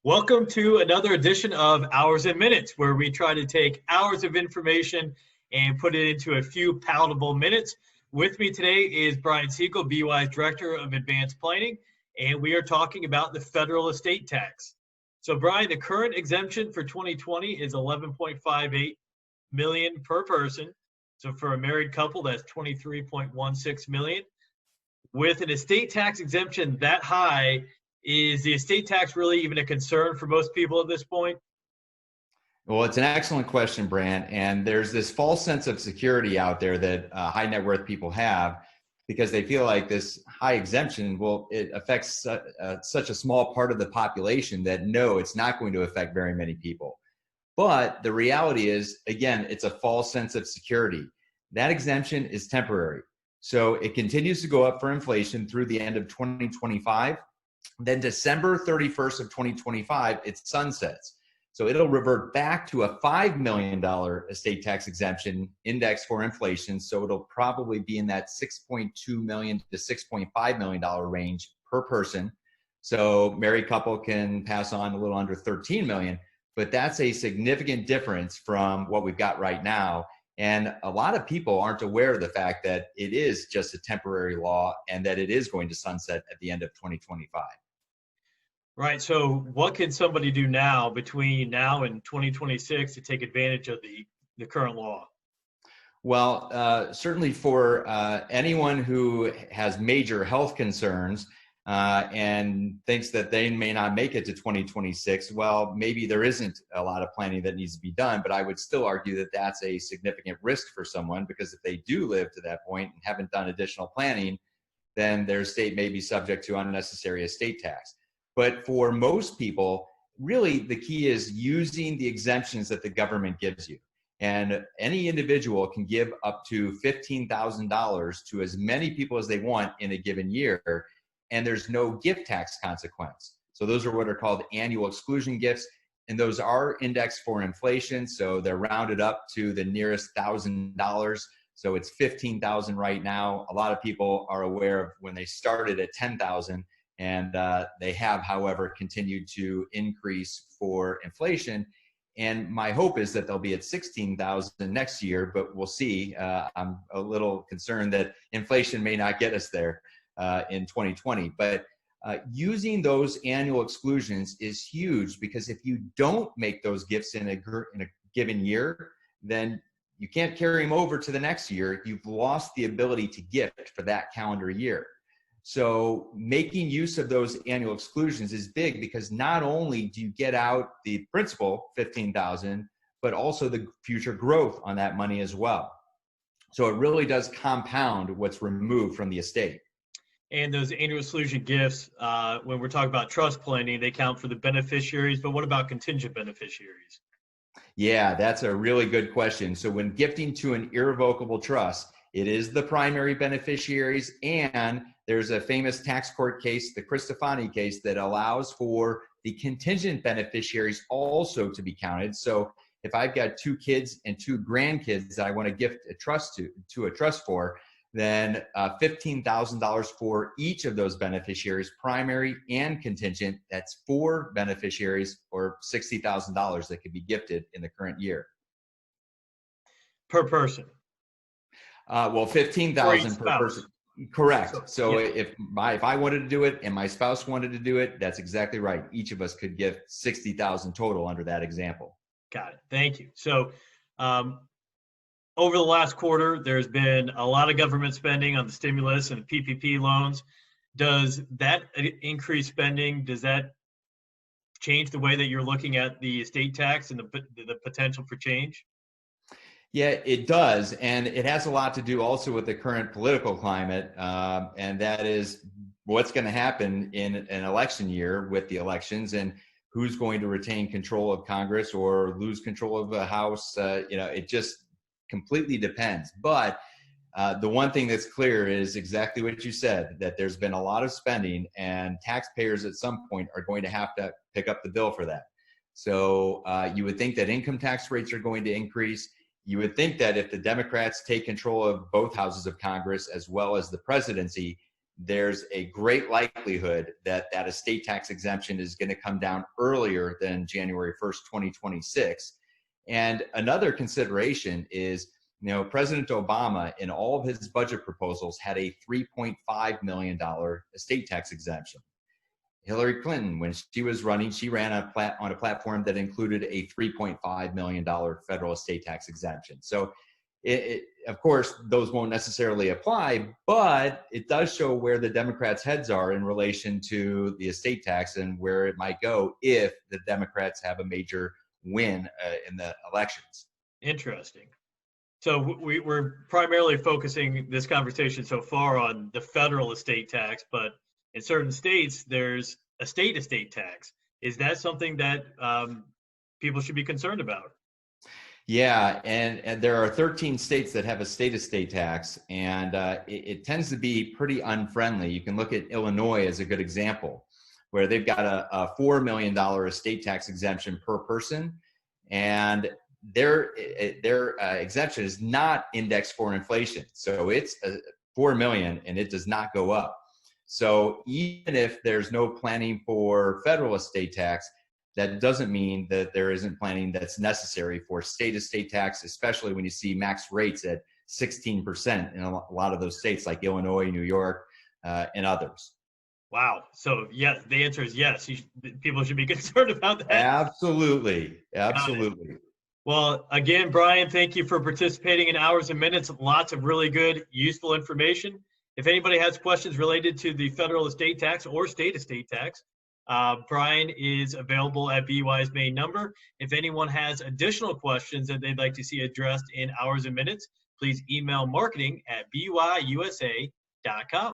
Welcome to another edition of Hours and Minutes, where we try to take hours of information and put it into a few palatable minutes. With me today is Brant Seigel, BY's Director of Advanced Planning, and we are talking about the federal estate tax. So, Brian, the current exemption for 2020 is $11.58 million per person. So, for a married couple, that's $23.16 million. With an estate tax exemption that high, is the estate tax really even a concern for most people at this point? Well, it's an excellent question, Brant. And there's this false sense of security out there that high net worth people have because they feel like this high exemption, well, it affects such a small part of the population that no, it's not going to affect very many people. But the reality is, again, it's a false sense of security. That exemption is temporary. So it continues to go up for inflation through the end of 2025. Then December 31st of 2025, it sunsets. So it'll revert back to a $5 million estate tax exemption index for inflation. So it'll probably be in that $6.2 million to $6.5 million range per person. So married couple can pass on a little under 13 million, but that's a significant difference from what we've got right now. And a lot of people aren't aware of the fact that it is just a temporary law and that it is going to sunset at the end of 2025. Right. So what can somebody do now between now and 2026 to take advantage of the current law? Well, certainly for anyone who has major health concerns and thinks that they may not make it to 2026, well, maybe there isn't a lot of planning that needs to be done, but I would still argue that that's a significant risk for someone, because if they do live to that point and haven't done additional planning, then their estate may be subject to unnecessary estate tax. But for most people, really the key is using the exemptions that the government gives you. And any individual can give up to $15,000 to as many people as they want in a given year, and there's no gift tax consequence. So those are what are called annual exclusion gifts, and those are indexed for inflation, so they're rounded up to the nearest $1,000. So it's 15,000 right now. A lot of people are aware of when they started at 10,000, and they have, however, continued to increase for inflation. And my hope is that they'll be at 16,000 next year, but we'll see. I'm a little concerned that inflation may not get us there in 2020. But using those annual exclusions is huge, because if you don't make those gifts in a given year, then you can't carry them over to the next year. You've lost the ability to gift for that calendar year. So making use of those annual exclusions is big, because not only do you get out the principal, 15,000, but also the future growth on that money as well. So it really does compound what's removed from the estate. And those annual exclusion gifts, when we're talking about trust planning, they count for the beneficiaries, but what about contingent beneficiaries? Yeah, that's a really good question. So when gifting to an irrevocable trust, it is the primary beneficiaries, and there's a famous tax court case, the Cristofani case, that allows for the contingent beneficiaries also to be counted. So if I've got 2 kids and 2 grandkids that I want to gift a trust to a trust for, then $15,000 for each of those beneficiaries, primary and contingent. That's 4 beneficiaries, or $60,000 that could be gifted in the current year. Per person? Well, 15,000 per person. Correct. So yeah. If I wanted to do it and my spouse wanted to do it, that's exactly right. Each of us could give 60,000 total under that example. Got it. Thank you. So over the last quarter, there's been a lot of government spending on the stimulus and PPP loans. Does that increased spending, does that change the way that you're looking at the estate tax and the potential for change? Yeah, it does. And it has a lot to do also with the current political climate. And that is what's going to happen in an election year with the elections, and who's going to retain control of Congress or lose control of the House. It just completely depends. But the one thing that's clear is exactly what you said, that there's been a lot of spending, and taxpayers at some point are going to have to pick up the bill for that. So you would think that income tax rates are going to increase. You would think that if the Democrats take control of both houses of Congress as well as the presidency, there's a great likelihood that that estate tax exemption is going to come down earlier than January 1st, 2026. And another consideration is, President Obama in all of his budget proposals had a $3.5 million estate tax exemption. Hillary Clinton, when she was running, she ran on a platform that included a $3.5 million federal estate tax exemption. So of course, those won't necessarily apply, but it does show where the Democrats' heads are in relation to the estate tax and where it might go if the Democrats have a major win in the elections. Interesting. So we're primarily focusing this conversation so far on the federal estate tax, but in certain states, there's a state estate tax. Is that something that people should be concerned about? Yeah, and there are 13 states that have a state estate tax, and it tends to be pretty unfriendly. You can look at Illinois as a good example, where they've got a $4 million estate tax exemption per person, and their exemption is not indexed for inflation. So it's $4 million, and it does not go up. So even if there's no planning for federal estate tax, that doesn't mean that there isn't planning that's necessary for state estate tax, especially when you see max rates at 16% in a lot of those states like Illinois, New York, and others. Wow. So yes, the answer is yes. People should be concerned about that. Absolutely. Well, again, Brian, thank you for participating in Hours and Minutes. Lots of really good, useful information. If anybody has questions related to the federal estate tax or state estate tax, Brian is available at BY's main number. If anyone has additional questions that they'd like to see addressed in Hours and Minutes, please email marketing@byusa.com.